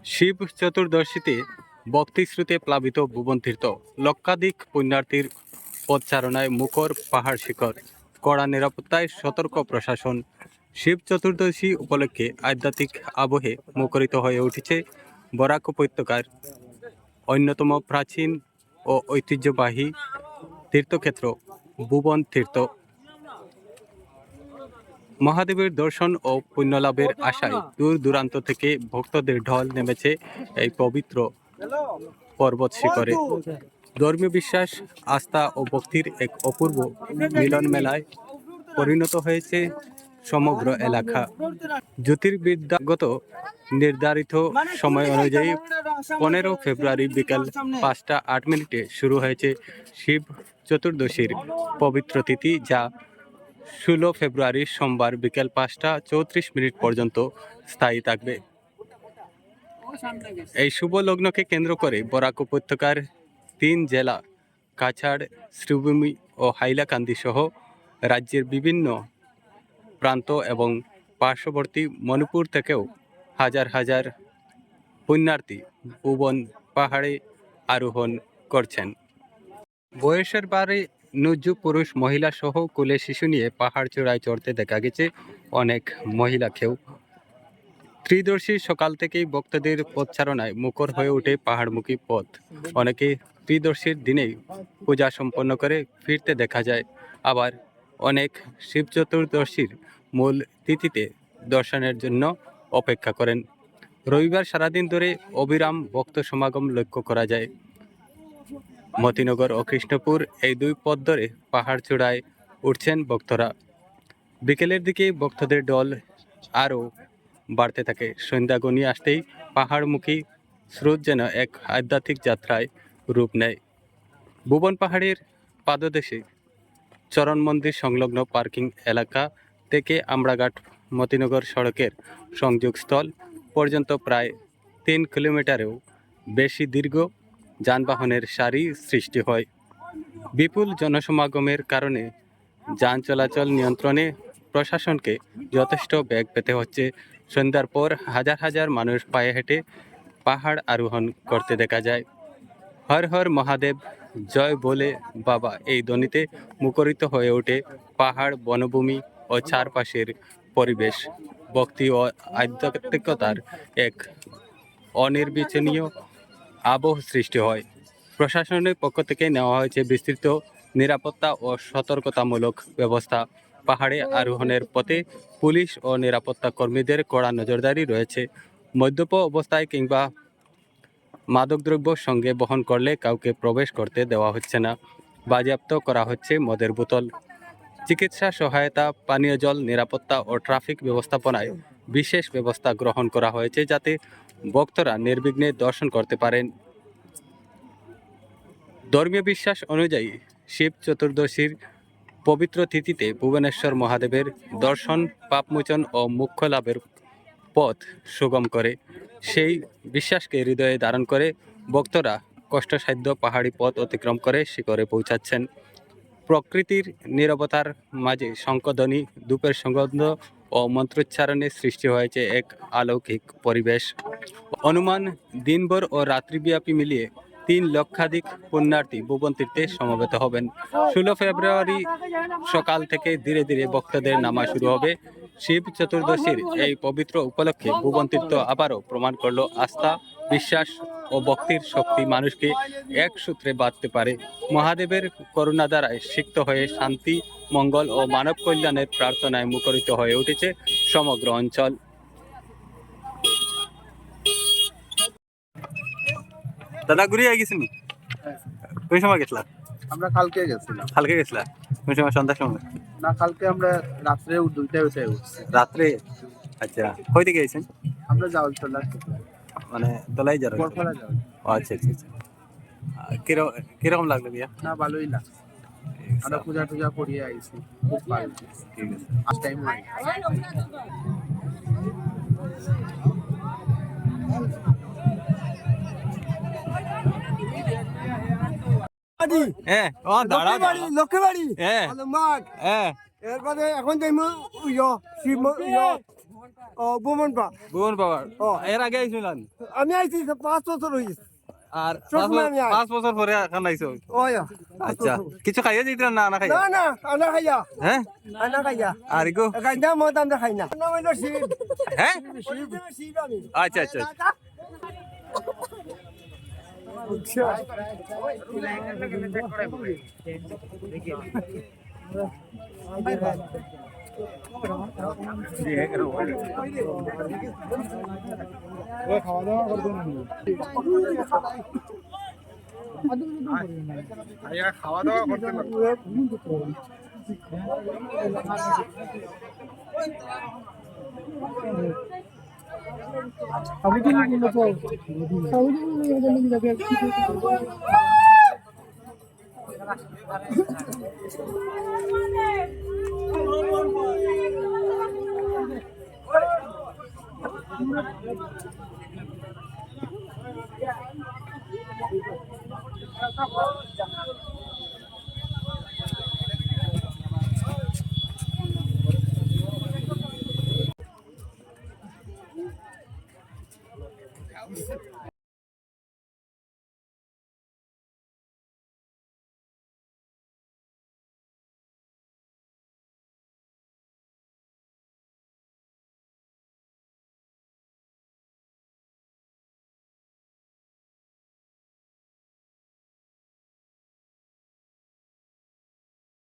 শিব চতুর্দশীতে ভক্তিশ্রুতে প্লাবিত ভুবন তীর্থ, লক্ষাধিক পুণ্যার্থীর পদচারণায় মুখর পাহাড় শিখর, কড়া নিরাপত্তায় সতর্ক প্রশাসন। শিব চতুর্দশী উপলক্ষে আধ্যাত্মিক আবহে মুখরিত হয়ে উঠেছে বরাক উপত্যকার অন্যতম প্রাচীন ও ঐতিহ্যবাহী তীর্থক্ষেত্র ভুবন তীর্থ। মহাদেবের দর্শন ও পুণ্যলাভের আশায় দূর দূরান্ত থেকে ভক্তদের ঢল নেমেছে এই পবিত্র পর্বত শিখরে। ধর্মীয় বিশ্বাস, আস্থা ও ভক্তির এক অপূর্ব মিলন মেলায় পরিণত হয়েছে সমগ্র এলাকা। জ্যোতির্বিদ্যাগত নির্ধারিত সময় অনুযায়ী 15 ফেব্রুয়ারি বিকাল 5টা 8 মিনিটে শুরু হয়েছে শিব চতুর্দশীর পবিত্র তিথি, যা 16 ফেব্রুয়ারি সোমবার বিকেল 5টা 34 মিনিট পর্যন্ত স্থায়ী থাকবে। এই শুভ লগ্নকে কেন্দ্র করে বরাক উপত্যকার 3 জেলা কাছাড়, শ্রীভূমি ও হাইলাকান্দি সহ রাজ্যের বিভিন্ন প্রান্ত এবং পার্শ্ববর্তী মণিপুর থেকেও হাজার হাজার পুণ্যার্থী ভুবন পাহাড়ে আরোহণ করছেন। বয়সের বারে নুজু পুরুষ মহিলা সহ কোলে শিশু নিয়ে পাহাড় চূড়ায় চড়তে দেখা গেছে অনেক মহিলাকেও। ত্রিদর্শী সকাল থেকেই ভক্তদের পদচারণায় মুখর হয়ে ওঠে পাহাড়মুখী পথ। অনেকে ত্রিদর্শীর দিনেই পূজা সম্পন্ন করে ফিরতে দেখা যায়, আবার অনেক শিব চতুর্দশীর মূল তিথিতে দর্শনের জন্য অপেক্ষা করেন। রবিবার সারাদিন ধরে অবিরাম ভক্ত সমাগম লক্ষ্য করা যায়। মতিনগর ও কৃষ্ণপুর এই দুই পথ ধরে পাহাড় চূড়ায় উঠছেন ভক্তরা। বিকেলের দিকে ভক্তদের দল আরও বাড়তে থাকে। সন্ধ্যা গনিয়ে আসতেই পাহাড়মুখী স্রোত যেন এক আধ্যাত্মিক যাত্রায় রূপ নেয়। ভুবন পাহাড়ের পাদদেশে চরণ মন্দির সংলগ্ন পার্কিং এলাকা থেকে আমড়াঘাট মতিনগর সড়কের সংযোগস্থল পর্যন্ত প্রায় 3 কিলোমিটারেও বেশি দীর্ঘ যানবাহনের সারি সৃষ্টি হয়। বিপুল জনসমাগমের কারণে যান চলাচল নিয়ন্ত্রণে প্রশাসনকে যথেষ্ট বেগ পেতে হচ্ছে। সন্ধ্যার পর হাজার হাজার মানুষ পায়ে হেঁটে পাহাড় আরোহণ করতে দেখা যায়। হর হর মহাদেব, জয় বলে বাবা এই ধ্বনিতে মুখরিত হয়ে ওঠে পাহাড়, বনভূমি ও চারপাশের পরিবেশ। ভক্তি ও আধ্যাত্মিকতার এক অনির্বাচনীয় আবহ সৃষ্টি হয়। প্রশাসনের পক্ষ থেকে নেওয়া হয়েছে বিস্তৃত নিরাপত্তা ও সতর্কতামূলক ব্যবস্থা। পাহাড়ে আরোহণের পথে পুলিশ ও নিরাপত্তা কর্মীদের কড়া নজরদারি রয়েছে। মদ্যপ অবস্থায় কিংবা মাদকদ্রব্য সঙ্গে বহন করলে কাউকে প্রবেশ করতে দেওয়া হচ্ছে না। বাজেয়াপ্ত করা হচ্ছে মদের বোতল। চিকিৎসা সহায়তা, পানীয় জল, নিরাপত্তা ও ট্রাফিক ব্যবস্থাপনায় বিশেষ ব্যবস্থা গ্রহণ করা হয়েছে, যাতে ভক্তরা নির্বিঘ্নে দর্শন করতে পারেন। ধর্মীয় বিশ্বাস অনুযায়ী শিব চতুর্দশীর পবিত্র তিথিতে ভুবনেশ্বর মহাদেবের দর্শন পাপমোচন ও মোক্ষ লাভের পথ সুগম করে। সেই বিশ্বাসকে হৃদয়ে ধারণ করে ভক্তরা কষ্টসাধ্য পাহাড়ি পথ অতিক্রম করে শিখরে পৌঁছাচ্ছেন। প্রকৃতির নীরবতার মাঝে শঙ্খধ্বনি, ধূপের সুগন্ধ ও মন্ত্রোচ্চারণে সৃষ্টি হয়েছে এক অলৌকিক পরিবেশ। অনুমান দিনভর ও রাত্রিব্যাপী মিলিয়ে 3 লক্ষাধিক পুণ্যার্থী ভুবন তীর্থে সমবেত হবেন। 16 ফেব্রুয়ারি সকাল থেকে ধীরে ধীরে ভক্তদের নামা শুরু হবে। শিব চতুর্দশীর এই পবিত্র উপলক্ষে ভুবন তীর্থ আবারও প্রমাণ করল আস্থা, বিশ্বাস ও ভক্তির শক্তি মানুষকে এক সূত্রে বাঁধতে পারে। মহাদেবের করুণা দ্বারায় সিক্ত হয়ে শান্তি, মঙ্গল ও মানব কল্যাণের প্রার্থনায় মুখরিত হয়ে উঠেছে সমগ্র অঞ্চল। দাদা ঘুরিয়ে গেছিনি? কোন সময় গেছিলা? আমরা কালকে গেছিলাম। কালকে গেছিলা? কোন সময়? সন্ধ্যার সময়? না, কালকে আমরা রাত্রে 2টায় উঠে উঠছি। রাত্রে? আচ্ছা, কই থেকে গেছেন? আমরা জাওলতলা মানে দলাই যারা? বরফলা যাও। আচ্ছা আচ্ছা আচ্ছা। কিরকম লাগলো বিয়া? না, ভালোই লাগছে। আমরা পূজা টুজা করিয়ে আইছি, খুব ভালো। ঠিক আছে। ফার্স্ট টাইম হয়। হ্যাঁ, ও দাঁড়া দাঁড়া। লক্ষ্মী বাড়ি হ্যাঁ মাঠ। হ্যাঁ এরপরে এখন যাইমু শিব ও বোমন পা ভুবন পাওয়ার ও। এর আগে আইছিলেন আমি আইছি 5 বছর হইছে আর সবসময় আমি আই। 5 বছর পরে এখন আইছো ওয়া আচ্ছা কিছু খাইয়া যাইতেন না না খাইয়া না না আনা খাইয়া হ্যাঁ আনা খাইয়া আর ইগো গাইনা মত আমরা খাই না না হইলো শিব হ্যাঁ শিব আমি আচ্ছা আচ্ছা খাওয়া দাওয়া করতে Thank you.